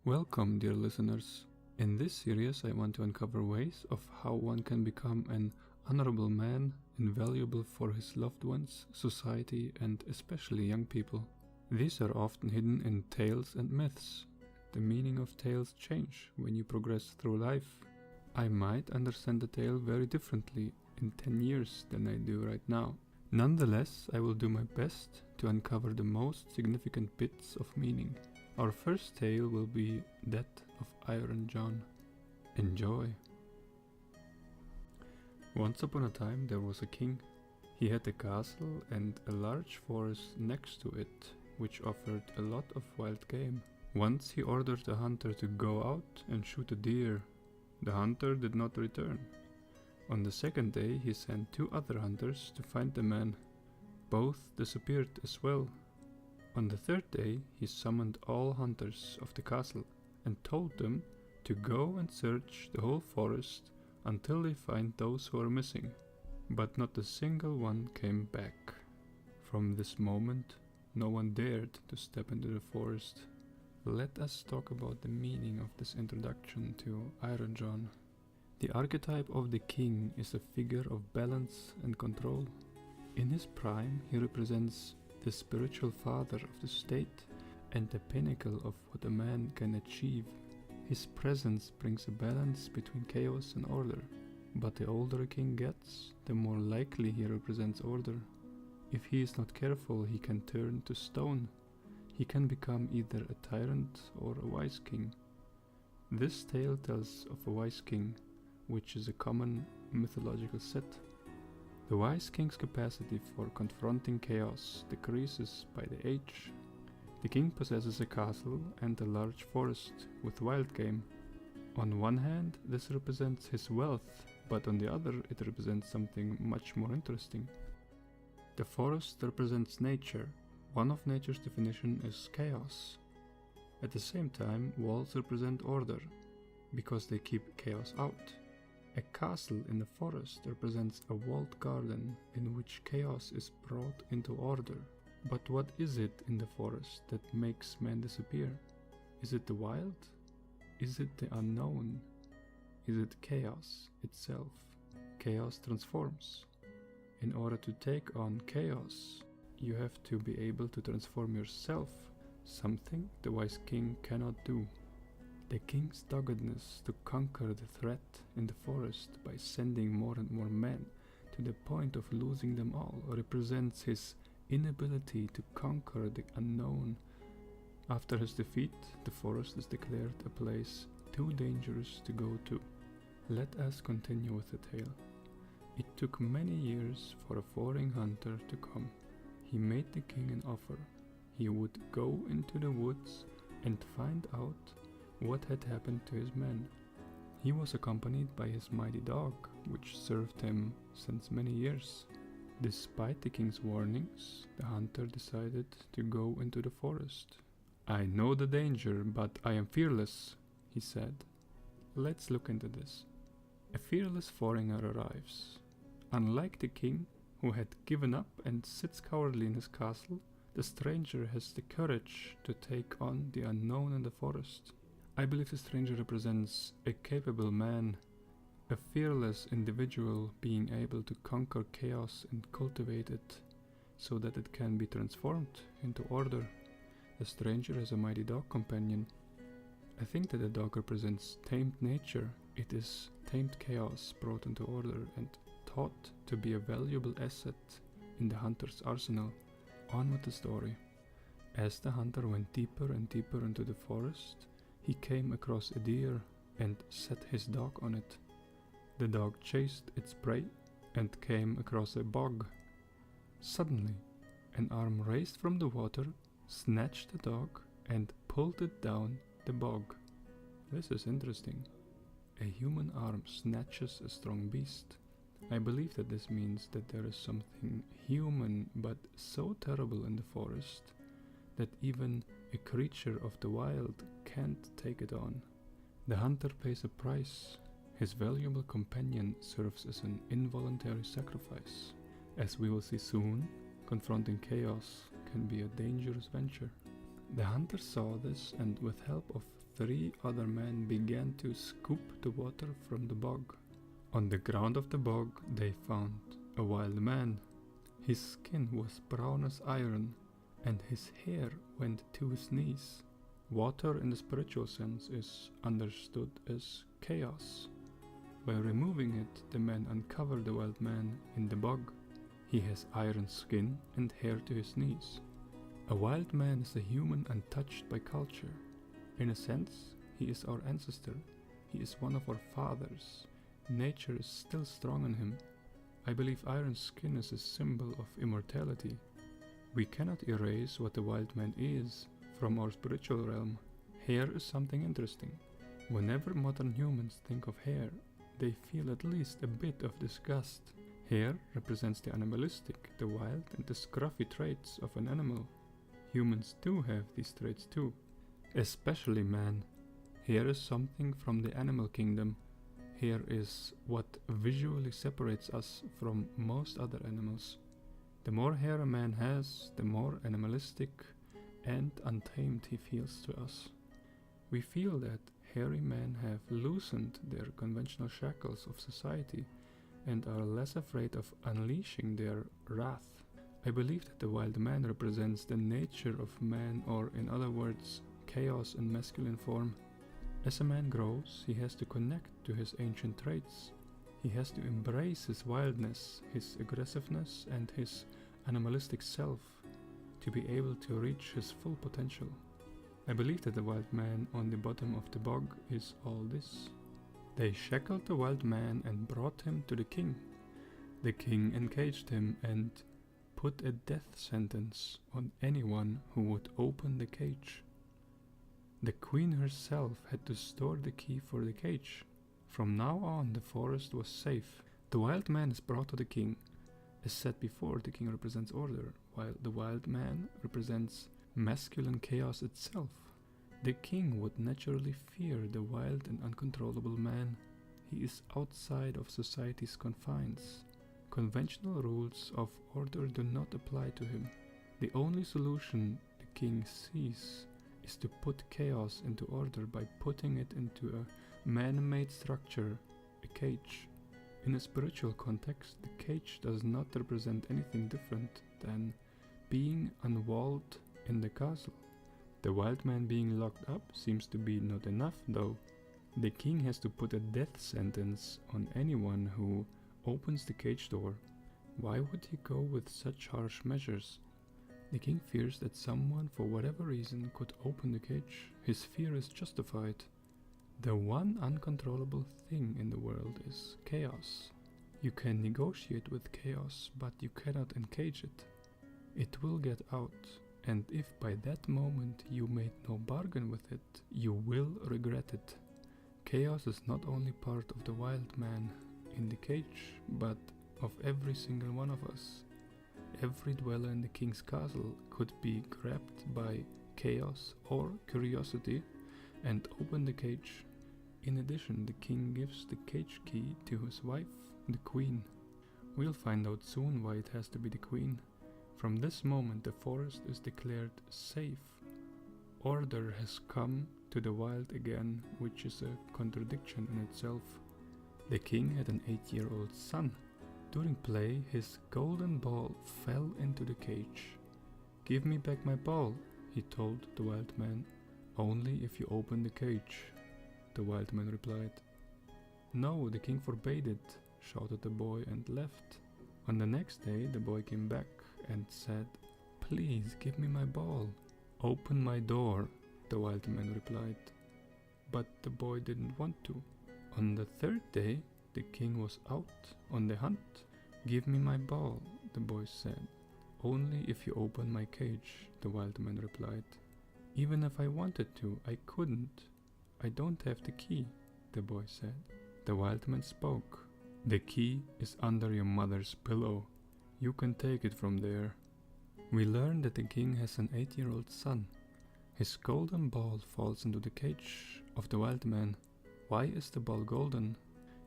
Welcome, dear listeners. In this series, I want to uncover ways of how one can become an honorable man, invaluable for his loved ones, society, and especially young people. These are often hidden in tales and myths. The meaning of tales change when you progress through life. I might understand the tale very differently in 10 years than I do right now. Nonetheless, I will do my best to uncover the most significant bits of meaning. Our first tale will be that of Iron John. Enjoy! Once upon a time there was a king. He had a castle and a large forest next to it, which offered a lot of wild game. Once he ordered a hunter to go out and shoot a deer. The hunter did not return. On the second day he sent 2 other hunters to find the man. Both disappeared as well. On the third day he summoned all hunters of the castle and told them to go and search the whole forest until they find those who are missing. But not a single one came back. From this moment, no one dared to step into the forest. Let us talk about the meaning of this introduction to Iron John. The archetype of the king is a figure of balance and control. In his prime, he represents the spiritual father of the state and the pinnacle of what a man can achieve. His presence brings a balance between chaos and order. But the older a king gets, the more likely he represents order. If he is not careful, he can turn to stone. He can become either a tyrant or a wise king. This tale tells of a wise king, which is a common mythological set. The wise king's capacity for confronting chaos decreases by the age. The king possesses a castle and a large forest with wild game. On one hand, this represents his wealth, but on the other, it represents something much more interesting. The forest represents nature. One of nature's definition is chaos. At the same time, walls represent order, because they keep chaos out. A castle in the forest represents a walled garden in which chaos is brought into order. But what is it in the forest that makes men disappear? Is it the wild? Is it the unknown? Is it chaos itself? Chaos transforms. In order to take on chaos, you have to be able to transform yourself, something the wise king cannot do. The king's doggedness to conquer the threat in the forest by sending more and more men to the point of losing them all represents his inability to conquer the unknown. After his defeat, the forest is declared a place too dangerous to go to. Let us continue with the tale. It took many years for a foreign hunter to come. He made the king an offer. He would go into the woods and find out what had happened to his men. He was accompanied by his mighty dog, which served him since many years. Despite the king's warnings, the hunter decided to go into the forest. "I know the danger, but I am fearless," he said. Let's look into this. A fearless foreigner arrives. Unlike the king, who had given up and sits cowardly in his castle, the stranger has the courage to take on the unknown in the forest. I believe the stranger represents a capable man, a fearless individual being able to conquer chaos and cultivate it so that it can be transformed into order. The stranger has a mighty dog companion. I think that the dog represents tamed nature. It is tamed chaos brought into order and thought to be a valuable asset in the hunter's arsenal. On with the story. As the hunter went deeper and deeper into the forest, he came across a deer and set his dog on it. The dog chased its prey and came across a bog. Suddenly, an arm raised from the water, snatched the dog and pulled it down the bog. This is interesting. A human arm snatches a strong beast. I believe that this means that there is something human but so terrible in the forest that even a creature of the wild can't take it on. The hunter pays a price. His valuable companion serves as an involuntary sacrifice. As we will see soon, confronting chaos can be a dangerous venture. The hunter saw this and with help of 3 other men began to scoop the water from the bog. On the ground of the bog they found a wild man. His skin was brown as iron, and his hair went to his knees. Water in the spiritual sense is understood as chaos. By removing it, the men uncover the wild man in the bog. He has iron skin and hair to his knees. A wild man is a human untouched by culture. In a sense, he is our ancestor. He is one of our fathers. Nature is still strong in him. I believe iron skin is a symbol of immortality. We cannot erase what the wild man is from our spiritual realm. Hair is something interesting. Whenever modern humans think of hair, they feel at least a bit of disgust. Hair represents the animalistic, the wild, and the scruffy traits of an animal. Humans do have these traits too, especially man. Hair is something from the animal kingdom. Hair is what visually separates us from most other animals. The more hair a man has, the more animalistic and untamed he feels to us. We feel that hairy men have loosened their conventional shackles of society and are less afraid of unleashing their wrath. I believe that the wild man represents the nature of man, or in other words, chaos in masculine form. As a man grows, he has to connect to his ancient traits. He has to embrace his wildness, his aggressiveness, and his animalistic self to be able to reach his full potential. I believe that the wild man on the bottom of the bog is all this. They shackled the wild man and brought him to the king. The king encaged him and put a death sentence on anyone who would open the cage. The queen herself had to store the key for the cage. From now on, the forest was safe. The wild man is brought to the king. As said before, the king represents order, while the wild man represents masculine chaos itself. The king would naturally fear the wild and uncontrollable man. He is outside of society's confines. Conventional rules of order do not apply to him. The only solution the king sees is to put chaos into order by putting it into a man-made structure, a cage. In a spiritual context, the cage does not represent anything different than being unwalled in the castle. The wild man being locked up seems to be not enough, though. The king has to put a death sentence on anyone who opens the cage door. Why would he go with such harsh measures? The king fears that someone, for whatever reason, could open the cage. His fear is justified. The one uncontrollable thing in the world is chaos. You can negotiate with chaos, but you cannot encage it. It will get out, and if by that moment you made no bargain with it, you will regret it. Chaos is not only part of the wild man in the cage, but of every single one of us. Every dweller in the king's castle could be grabbed by chaos or curiosity and open the cage. In addition, the king gives the cage key to his wife, the queen. We'll find out soon why it has to be the queen. From this moment, the forest is declared safe. Order has come to the wild again, which is a contradiction in itself. The king had an 8-year-old son. During play, his golden ball fell into the cage. "Give me back my ball," he told the wild man. "Only if you open the cage," the wild man replied. "No, the king forbade it," shouted the boy and left. On the next day, the boy came back and said, "Please give me my ball." "Open my door," the wild man replied. But the boy didn't want to. On the third day, the king was out on the hunt. "Give me my ball," the boy said. "Only if you open my cage," the wild man replied. "Even if I wanted to, I couldn't. I don't have the key," the boy said. The wild man spoke. "The key is under your mother's pillow. You can take it from there." We learn that the king has an 8-year-old son. His golden ball falls into the cage of the wild man. Why is the ball golden?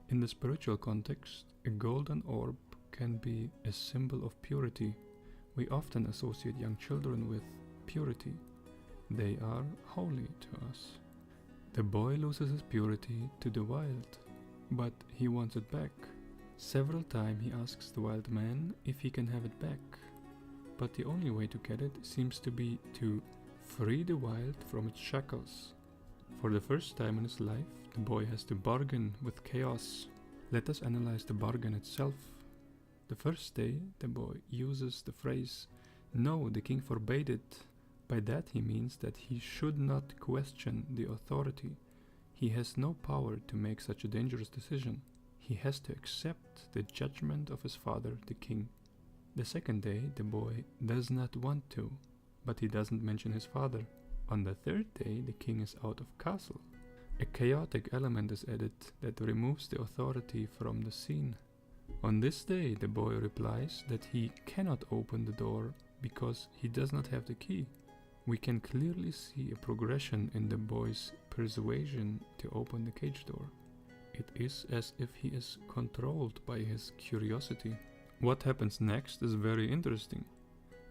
In the spiritual context, a golden orb can be a symbol of purity. We often associate young children with purity. They are holy to us. The boy loses his purity to the wild, but he wants it back. Several times he asks the wild man if he can have it back, but the only way to get it seems to be to free the wild from its shackles. For the first time in his life, the boy has to bargain with chaos. Let us analyze the bargain itself. The first day, the boy uses the phrase, "No, the king forbade it." By that he means that he should not question the authority. He has no power to make such a dangerous decision. He has to accept the judgment of his father, the king. The second day, the boy does not want to, but he doesn't mention his father. On the third day, the king is out of castle. A chaotic element is added that removes the authority from the scene. On this day, the boy replies that he cannot open the door because he does not have the key. We can clearly see a progression in the boy's persuasion to open the cage door. It is as if he is controlled by his curiosity. What happens next is very interesting.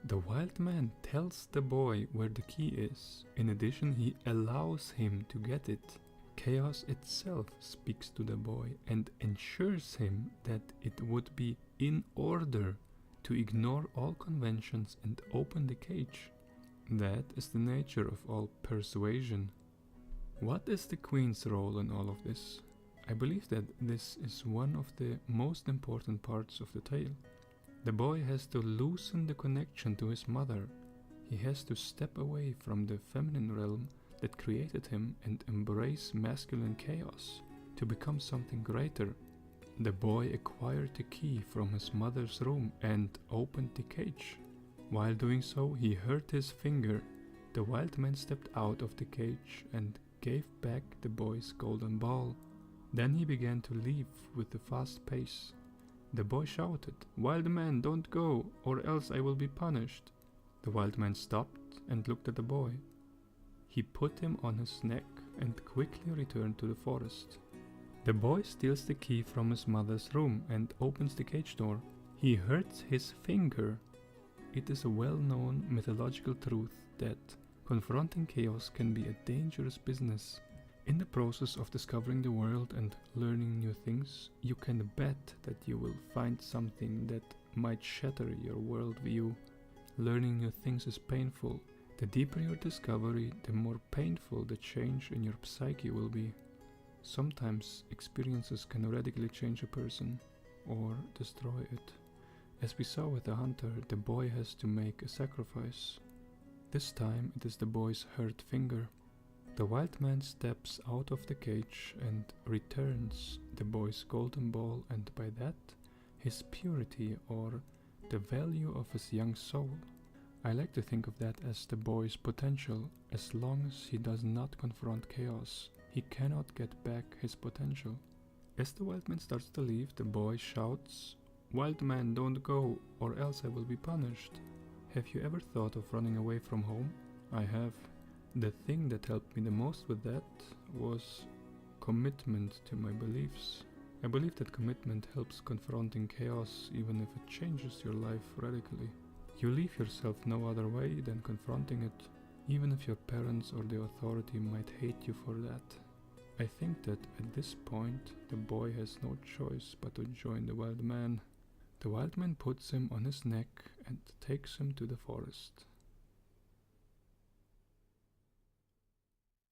The wild man tells the boy where the key is. In addition, he allows him to get it. Chaos itself speaks to the boy and ensures him that it would be in order to ignore all conventions and open the cage. That is the nature of all persuasion. What is the queen's role in all of this? I believe that this is one of the most important parts of the tale. The boy has to loosen the connection to his mother. He has to step away from the feminine realm that created him and embrace masculine chaos to become something greater. The boy acquired the key from his mother's room and opened the cage. While doing so, he hurt his finger. The wild man stepped out of the cage and gave back the boy's golden ball. Then he began to leave with a fast pace. The boy shouted, "Wild man, don't go, or else I will be punished." The wild man stopped and looked at the boy. He put him on his neck and quickly returned to the forest. The boy steals the key from his mother's room and opens the cage door. He hurts his finger. It is a well-known mythological truth that confronting chaos can be a dangerous business. In the process of discovering the world and learning new things, you can bet that you will find something that might shatter your worldview. Learning new things is painful. The deeper your discovery, the more painful the change in your psyche will be. Sometimes experiences can radically change a person or destroy it. As we saw with the hunter, the boy has to make a sacrifice. This time it is the boy's hurt finger. The wild man steps out of the cage and returns the boy's golden ball, and by that, his purity or the value of his young soul. I like to think of that as the boy's potential. As long as he does not confront chaos, he cannot get back his potential. As the wild man starts to leave, the boy shouts, "Wild man, don't go, or else I will be punished." Have you ever thought of running away from home? I have. The thing that helped me the most with that was commitment to my beliefs. I believe that commitment helps confronting chaos even if it changes your life radically. You leave yourself no other way than confronting it, even if your parents or the authority might hate you for that. I think that at this point the boy has no choice but to join the wild man. The wild man puts him on his neck and takes him to the forest.